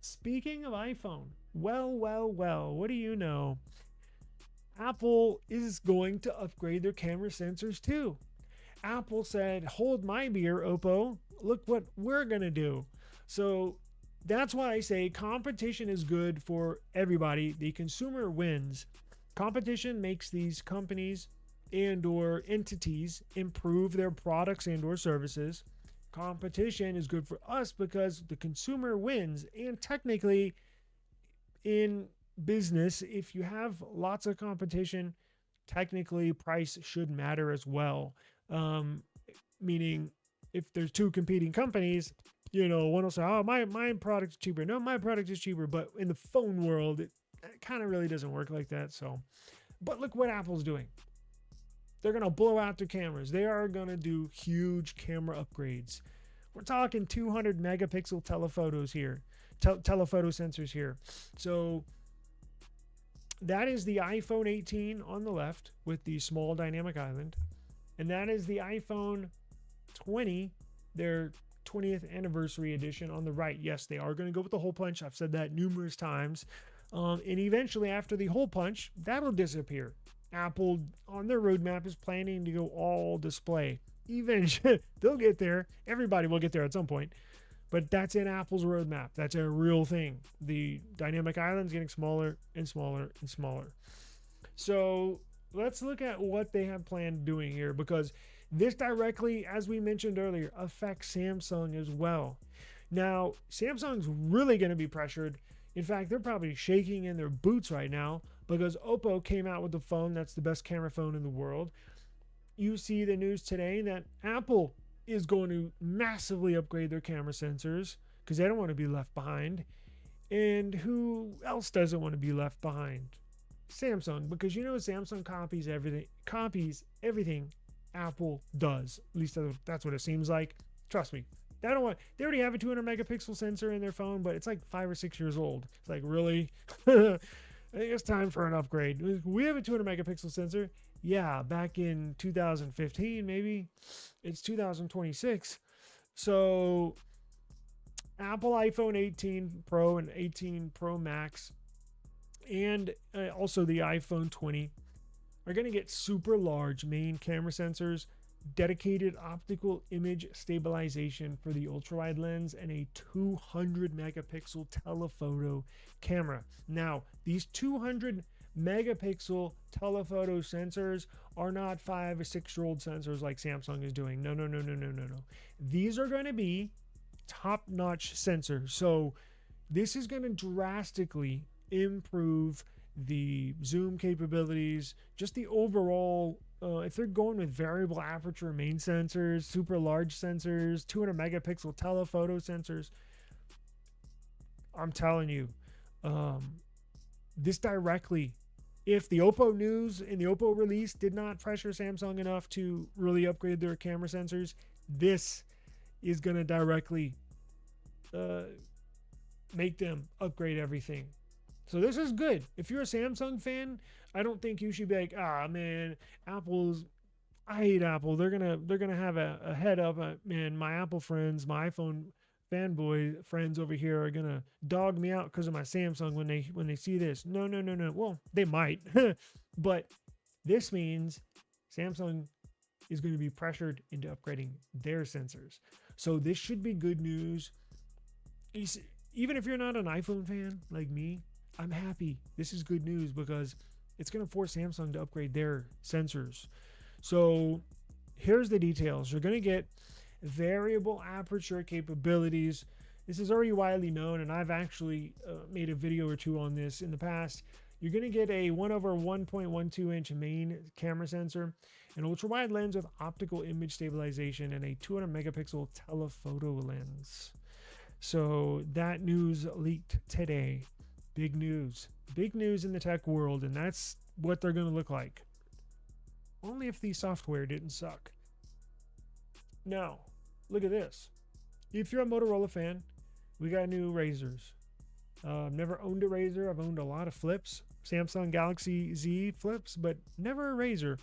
Speaking of iPhone, well, what do you know? Apple is going to upgrade their camera sensors too. Apple said, hold my beer, Oppo. Look what we're going to do. So that's why I say competition is good for everybody. The consumer wins. Competition makes these companies and or entities improve their products and or services. Competition is good for us because the consumer wins. And technically, in business, if you have lots of competition, technically price should matter as well. Um, Meaning, if there's two competing companies, one will say, "Oh, my product is cheaper." No, my product is cheaper. But in the phone world, it kind of really doesn't work like that. So, but look what Apple's doing. They're gonna blow out their cameras. They are gonna do huge camera upgrades. We're talking 200 megapixel telephotos here, telephoto sensors here. So that is the iPhone 18 on the left with the small dynamic island. And that is the iPhone 20, their 20th anniversary edition on the right. Yes, they are going to go with the hole punch. I've said that numerous times. And eventually, after the hole punch, that'll disappear. Apple, on their roadmap, is planning to go all display. Eventually, they'll get there. Everybody will get there at some point. But that's in Apple's roadmap. That's a real thing. The dynamic island's getting smaller and smaller and smaller. So let's look at what they have planned doing here, because this directly, as we mentioned earlier, affects Samsung as well. Now, Samsung's really going to be pressured. In fact, they're probably shaking in their boots right now because Oppo came out with the phone that's the best camera phone in the world. You see the news today that Apple is going to massively upgrade their camera sensors because they don't want to be left behind. And who else doesn't want to be left behind? Samsung, because Samsung copies everything Apple does. At least that's what it seems like. Trust me. They already have a 200 megapixel sensor in their phone, but it's like 5 or 6 years old. It's like, really? I think it's time for an upgrade. We have a 200 megapixel sensor. Yeah, back in 2015, maybe. It's 2026. So Apple iPhone 18 Pro and 18 Pro Max and also the iPhone 20 are going to get super large main camera sensors, dedicated optical image stabilization for the ultra-wide lens, and a 200 megapixel telephoto camera. Now, these 200 megapixel telephoto sensors are not 5 or 6 year old sensors like Samsung is doing. No. These are going to be top-notch sensors. So this is going to drastically improve the zoom capabilities, just the overall. If they're going with variable aperture main sensors, super large sensors, 200 megapixel telephoto sensors, I'm telling you, this directly, if the Oppo news and the Oppo release did not pressure Samsung enough to really upgrade their camera sensors, this is going to directly make them upgrade everything. So this is good. If you're a Samsung fan, I don't think you should be like, man, I hate Apple. They're gonna have a head up. Man, my Apple friends, my iPhone fanboy friends over here are gonna dog me out because of my Samsung when they see this. No. Well, they might, but this means Samsung is going to be pressured into upgrading their sensors. So this should be good news. Even if you're not an iPhone fan like me, I'm happy. This is good news because it's going to force Samsung to upgrade their sensors. So here's the details. You're going to get variable aperture capabilities. This is already widely known, and I've actually made a video or two on this in the past. You're going to get a 1/1.12 inch main camera sensor, an ultra-wide lens with optical image stabilization, and a 200 megapixel telephoto lens. So that news leaked today. Big news in the tech world, and that's what they're going to look like. Only if the software didn't suck. Now, look at this. If you're a Motorola fan, we got new Razrs. I've never owned a Razr. I've owned a lot of flips, Samsung Galaxy Z flips, but never a Razr.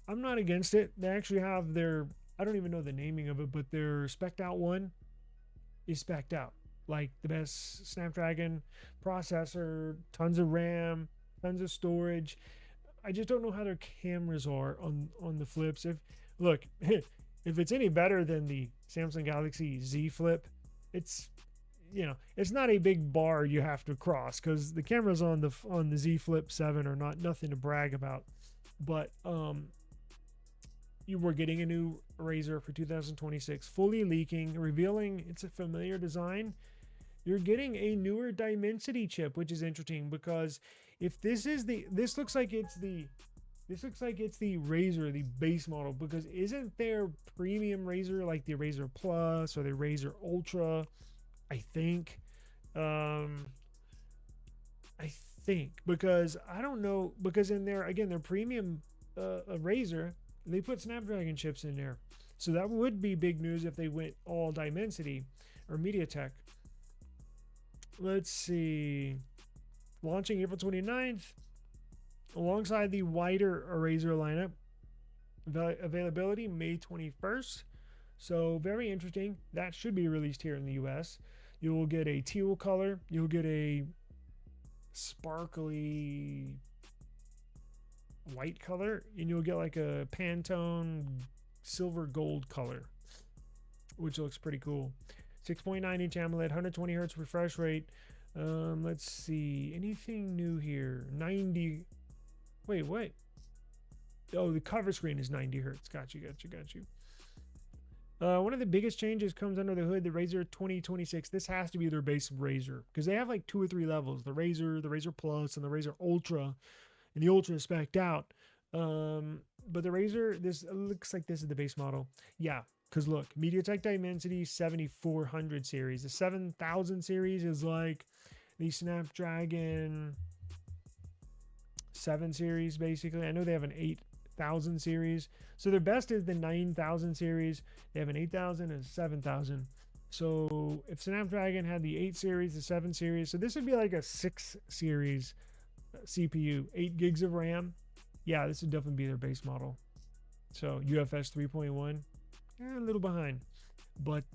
I'm not against it. They actually have their, I don't even know the naming of it, but their spec'd out one is spec'd out. like the best Snapdragon processor, tons of RAM, tons of storage. I just don't know how their cameras are on the flips. If look, if it's any better than the Samsung Galaxy Z Flip, it's it's not a big bar you have to cross because the cameras on the Z Flip 7 are not nothing to brag about. But you were getting a new Razr for 2026, fully leaking, revealing it's a familiar design. You're getting a newer Dimensity chip, which is interesting because if this looks like it's the Razr, the base model, because isn't there premium Razr like the Razr Plus or the Razr Ultra? I think. Um, I think because I don't know because in there again their premium Razr, they put Snapdragon chips in there, so that would be big news if they went all Dimensity or MediaTek. Let's see. Launching April 29th, alongside the wider Razr lineup. Availability May 21st. So very interesting. That should be released here in the US. You will get a teal color. You'll get a sparkly white color. And you'll get like a Pantone silver gold color, which looks pretty cool. 6.9 inch AMOLED, 120 hertz refresh rate. Let's see. Anything new here? 90. Wait, what? Oh, the cover screen is 90 hertz. Got you. One of the biggest changes comes under the hood, the Razr 2026. This has to be their base Razr because they have like 2 or 3 levels: the Razr Plus, and the Razr Ultra. And the Ultra is spec'd out. But the Razr, this looks like this is the base model. Yeah, because look, MediaTek Dimensity 7400 series. The 7000 series is like the Snapdragon 7 series, basically. I know they have an 8000 series. So their best is the 9000 series. They have an 8000 and a 7000. So if Snapdragon had the 8 series, the 7 series, so this would be like a 6 series CPU, 8 gigs of RAM. Yeah, this would definitely be their base model. So UFS 3.1, a little behind. But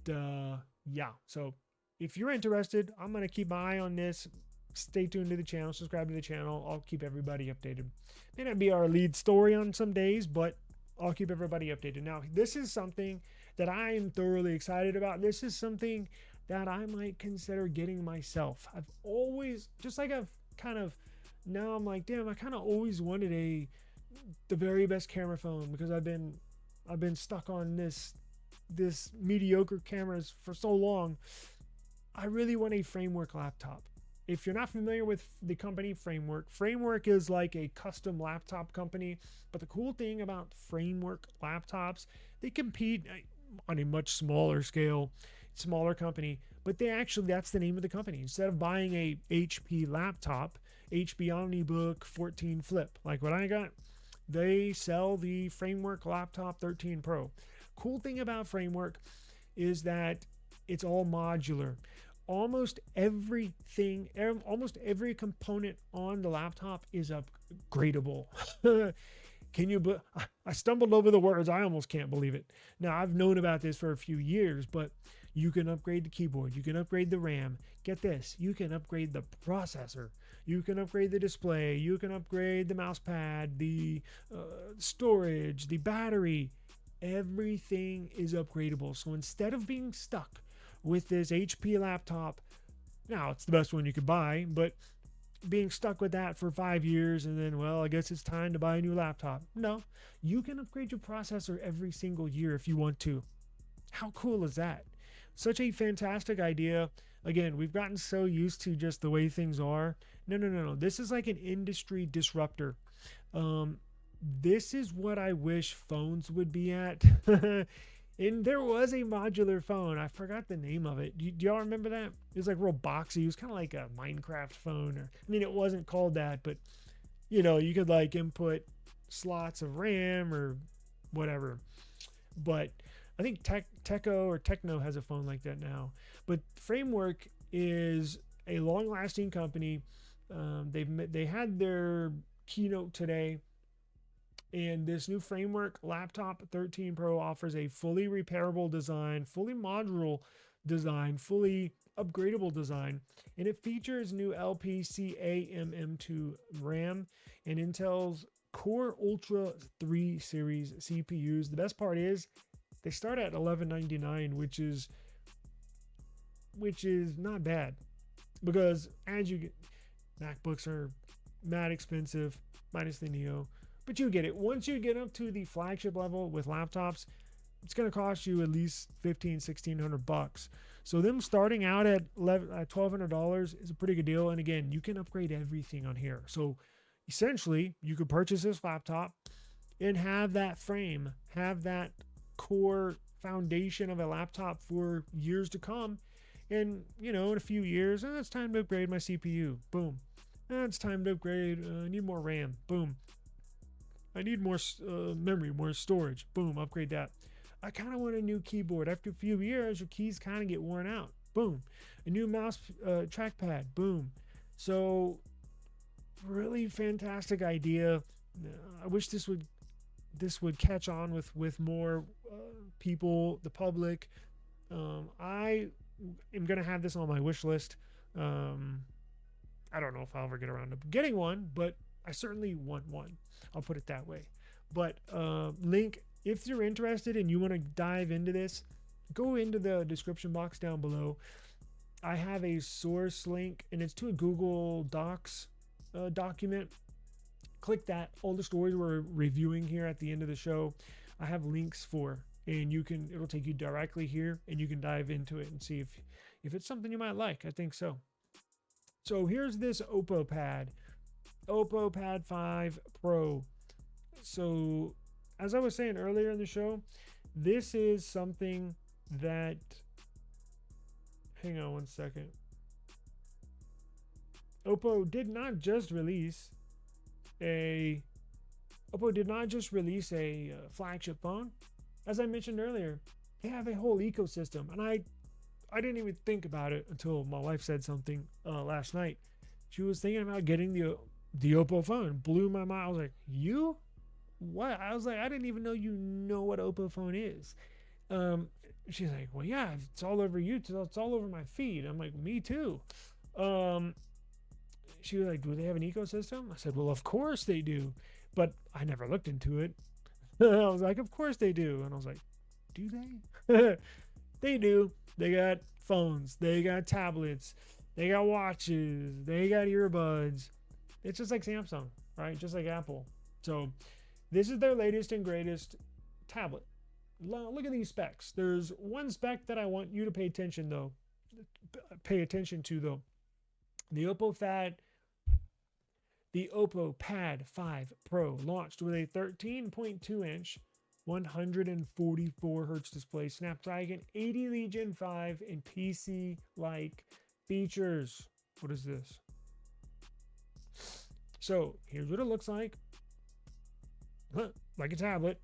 yeah, so if you're interested, I'm going to keep my eye on this. Stay tuned to the channel, subscribe to the channel. I'll keep everybody updated. May not be our lead story on some days, but I'll keep everybody updated. Now, this is something that I am thoroughly excited about. This is something that I might consider getting myself. I've always, just like I've kind of, now I'm like, damn, I kind of always wanted the very best camera phone because I've been stuck on this mediocre cameras for so long. I really want a Framework laptop. If you're not familiar with the company Framework is like a custom laptop company. But the cool thing about Framework laptops, they compete on a much smaller scale, smaller company. But that's the name of the company. Instead of buying a HP laptop, HP OmniBook 14 Flip, like what I got, they sell the Framework Laptop 13 Pro. Cool thing about Framework is that it's all modular. Almost every component on the laptop is upgradable. I stumbled over the words. I almost can't believe it. Now, I've known about this for a few years, but you can upgrade the keyboard. You can upgrade the RAM. Get this. You can upgrade the processor. You can upgrade the display. You can upgrade the mouse pad, the storage, the battery. Everything is upgradable. So instead of being stuck with this HP laptop, now it's the best one you could buy, but being stuck with that for 5 years and then, well, I guess it's time to buy a new laptop. No, you can upgrade your processor every single year if you want to. How cool is that? Such a fantastic idea. Again, we've gotten so used to just the way things are. No. This is like an industry disruptor. This is what I wish phones would be at. And there was a modular phone. I forgot the name of it. Do y'all remember that? It was like real boxy. It was kind of like a Minecraft phone. It wasn't called that, but you could like input slots of RAM or whatever. But I think Techno has a phone like that now. But Framework is a long-lasting company. They had their keynote today. And this new Framework Laptop 13 Pro offers a fully repairable design, fully modular design, fully upgradable design, and it features new LPCAMM2 RAM and Intel's Core Ultra 3 series CPUs. The best part is they start at $1199, which is not bad, because as you get, MacBooks are mad expensive minus the Neo, but you get it. Once you get up to the flagship level with laptops, it's going to cost you at least $1,500-$1,600. So them starting out at $1,200 is a pretty good deal. And again, you can upgrade everything on here. So essentially, you could purchase this laptop and have that frame, have that core foundation of a laptop for years to come. And, in a few years, it's time to upgrade my CPU. Boom. It's time to upgrade. I need more RAM. Boom. I need more memory, more storage. Boom. Upgrade that. I kind of want a new keyboard. After a few years, your keys kind of get worn out. Boom. A new mouse trackpad. Boom. So, really fantastic idea. I wish this would catch on with more people, the public. I am going to have this on my wish list. I don't know if I'll ever get around to getting one, but I certainly want one. I'll put it that way. But link, if you're interested and you want to dive into this, go into the description box down below. I have a source link, and it's to a Google Docs document. Click that. All the stories we're reviewing here at the end of the show, I have links for, and it'll take you directly here, and you can dive into it and see if it's something you might like. I think so. So here's this Oppo Pad Pad 5 Pro. So as I was saying earlier in the show, this is something that, hang on one second. Oppo did not just release a flagship phone. As I mentioned earlier, they have a whole ecosystem, and I didn't even think about it until my wife said something last night. She was thinking about getting the Oppo phone. Blew my mind. I was like, you? What? I was like, I didn't even know you know what Oppo phone is. She's like, well, yeah, it's all over YouTube. It's all over my feed. I'm like, me too. She was like, do they have an ecosystem? I said, well, of course they do, but I never looked into it. I was like, of course they do. And I was like, do they? They do. They got phones. They got tablets. They got watches. They got earbuds. It's just like Samsung, right? Just like Apple. So this is their latest and greatest tablet. Look at these specs. There's one spec that I want you to pay attention to though. The Oppo Pad 5 Pro launched with a 13.2 inch 144 hertz display, Snapdragon 80 Elite Gen 5, and PC-like features. What is this? So here's what it looks like. Like a tablet,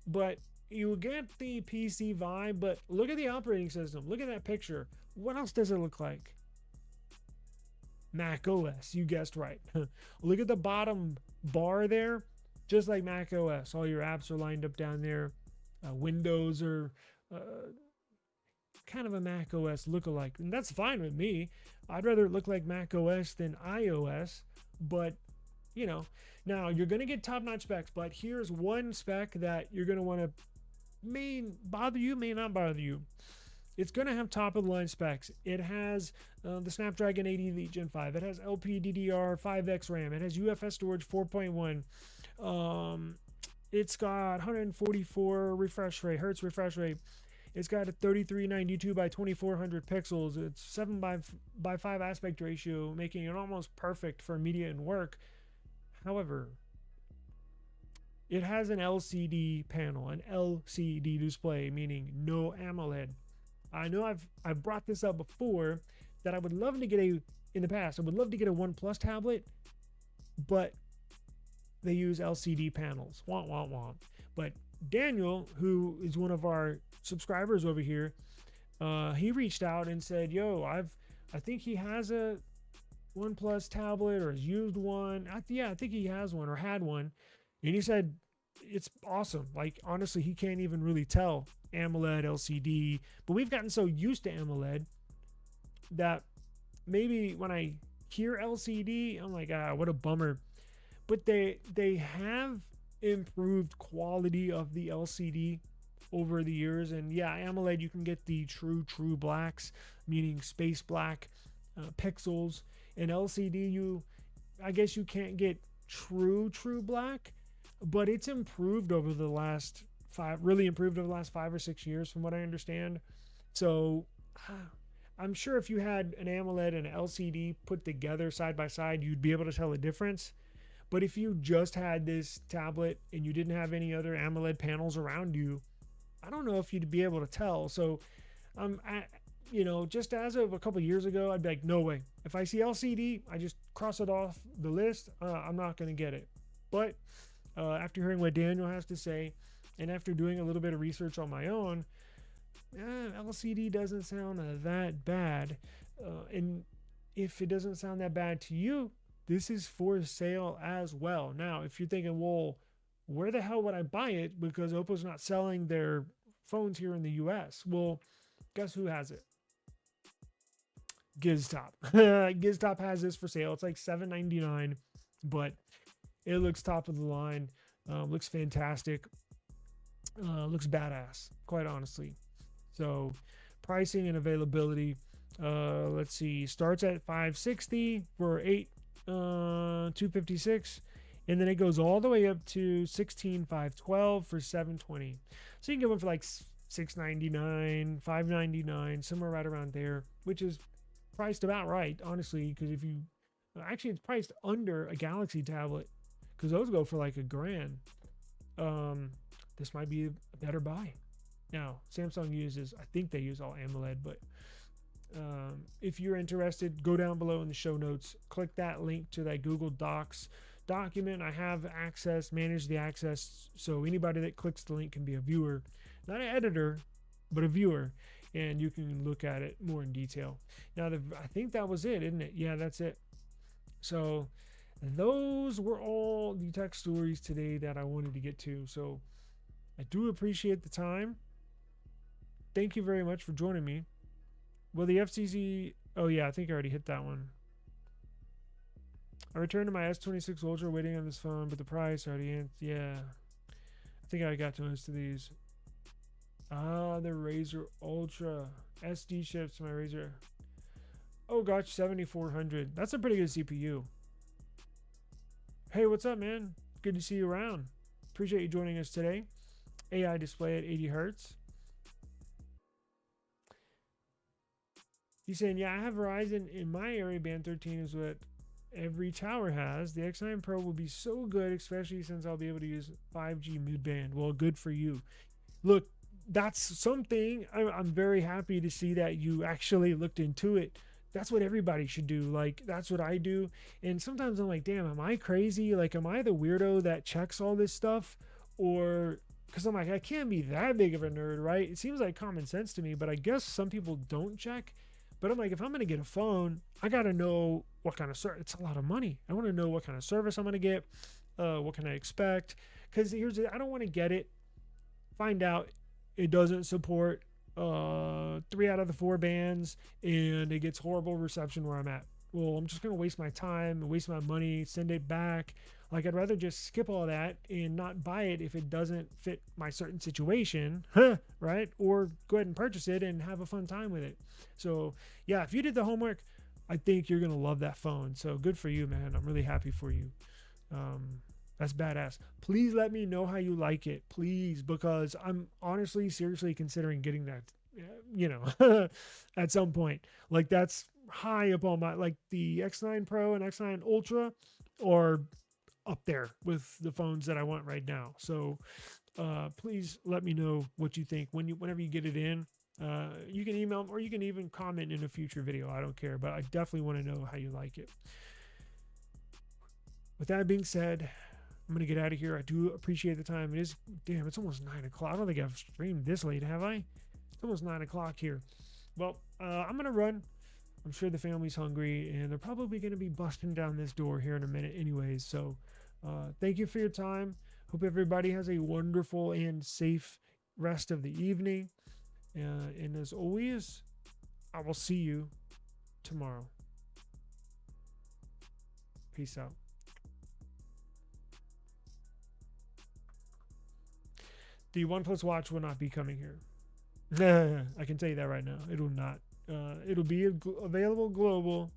but you get the PC vibe, but look at the operating system. Look at that picture. What else does it look like? Mac OS, you guessed right. Look at the bottom bar there, just like Mac OS. All your apps are lined up down there. Windows are kind of a Mac OS lookalike, and that's fine with me. I'd rather it look like Mac OS than iOS, but now you're going to get top-notch specs, but here's one spec that you're going to want to may bother you, may not bother you. It's going to have top-of-the-line specs. It has the Snapdragon 80 Elite Gen 5. It has LPDDR5X RAM. It has UFS storage 4.1. It's got 144 hertz refresh rate. It's got a 3392 by 2400 pixels. It's 7 by 5 aspect ratio, making it almost perfect for media and work. However, it has an LCD panel, an LCD display, meaning no AMOLED. I know I've brought this up before that I would love to get in the past, I would love to get a OnePlus tablet, but they use LCD panels. Womp, womp, womp. But Daniel, who is one of our subscribers over here, he reached out and said, yo, I think he has a OnePlus tablet or has used one. I think he has one or had one. And he said, it's awesome. Like, honestly, he can't even really tell AMOLED, LCD, but we've gotten so used to AMOLED that maybe when I hear LCD, I'm like, what a bummer. But they have improved quality of the LCD over the years, and yeah, AMOLED you can get the true blacks, meaning space black pixels. And LCD I guess you can't get true black, but it's improved over the last really improved over the last 5 or 6 years from what I understand. So I'm sure if you had an AMOLED and an LCD put together side by side, you'd be able to tell a difference. But if you just had this tablet and you didn't have any other AMOLED panels around you, I don't know if you'd be able to tell. So, just as of a couple of years ago, I'd be like, no way. If I see LCD, I just cross it off the list. I'm not going to get it. But after hearing what Daniel has to say, and after doing a little bit of research on my own, LCD doesn't sound that bad. And if it doesn't sound that bad to you, this is for sale as well. Now, if you're thinking, well, where the hell would I buy it? Because Oppo's not selling their phones here in the US. Well, guess who has it? Giztop. Giztop has this for sale. It's like $7.99, but it looks top of the line. Looks fantastic. Looks badass, quite honestly. So pricing and availability, let's see, starts at $560 for 256, and then it goes all the way up to $16,512 for 720. So you can get one for like $699, $599, somewhere right around there, which is priced about right, honestly, because if you actually it's priced under a Galaxy tablet, because those go for like $1,000. This might be a better buy. Now, Samsung I think they use all AMOLED, but if you're interested, go down below in the show notes, click that link to that Google Docs document. I have manage the access, so anybody that clicks the link can be a viewer, not an editor, but a viewer, and you can look at it more in detail. Now, I think that was it, isn't it? Yeah, that's it. So those were all the tech stories today that I wanted to get to. So I do appreciate the time. Thank you very much for joining me. Will the FCC... Oh, yeah, I think I already hit that one. I returned to my S26 Ultra waiting on this phone, but the price already... Yeah. I think I got to most of these. The Razr Ultra. SD chips, my Razr. Oh, gosh, 7400. That's a pretty good CPU. Hey, what's up, man? Good to see you around. Appreciate you joining us today. AI display at 80 hertz. He's saying, yeah, I have Verizon in my area. Band 13 is what every tower has. The X9 Pro will be so good, especially since I'll be able to use 5G mid-band. Well, good for you. Look, that's something I'm very happy to see that you actually looked into it. That's what everybody should do. Like, that's what I do. And sometimes I'm like, damn, am I crazy? Like, am I the weirdo that checks all this stuff? Or... because I'm like, I can't be that big of a nerd, right? It seems like common sense to me, but I guess some people don't check. But I'm like, if I'm going to get a phone, I got to know what kind of service. It's a lot of money. I want to know what kind of service I'm going to get. What can I expect? Because I don't want to get it, find out it doesn't support 3 out of the 4 bands, and it gets horrible reception where I'm at. Well, I'm just going to waste my time and waste my money, send it back. Like, I'd rather just skip all that and not buy it if it doesn't fit my certain situation, right? Or go ahead and purchase it and have a fun time with it. So, yeah, if you did the homework, I think you're going to love that phone. So good for you, man. I'm really happy for you. That's badass. Please let me know how you like it, please, because I'm honestly, seriously considering getting that, at some point. Like, that's high up on my, like, the X9 Pro and X9 Ultra are up there with the phones that I want right now. So please let me know what you think whenever you get it in. You can email or you can even comment in a future video. I don't care, but I definitely want to know how you like it. With that being said, I'm going to get out of here. I do appreciate the time. It's almost 9 o'clock. I don't think I've streamed this late, have I? It's almost 9 o'clock here. Well, I'm going to run. I'm sure the family's hungry, and they're probably going to be busting down this door here in a minute anyways. So thank you for your time. Hope everybody has a wonderful and safe rest of the evening. And as always, I will see you tomorrow. Peace out. The OnePlus Watch will not be coming here. I can tell you that right now. It will not. It'll be available global.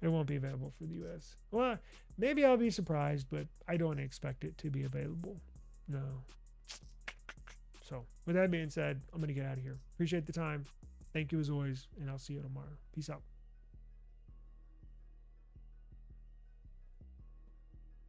It won't be available for the US. Well, maybe I'll be surprised, but I don't expect it to be available. No. So, with that being said, I'm going to get out of here. Appreciate the time. Thank you as always, and I'll see you tomorrow. Peace out.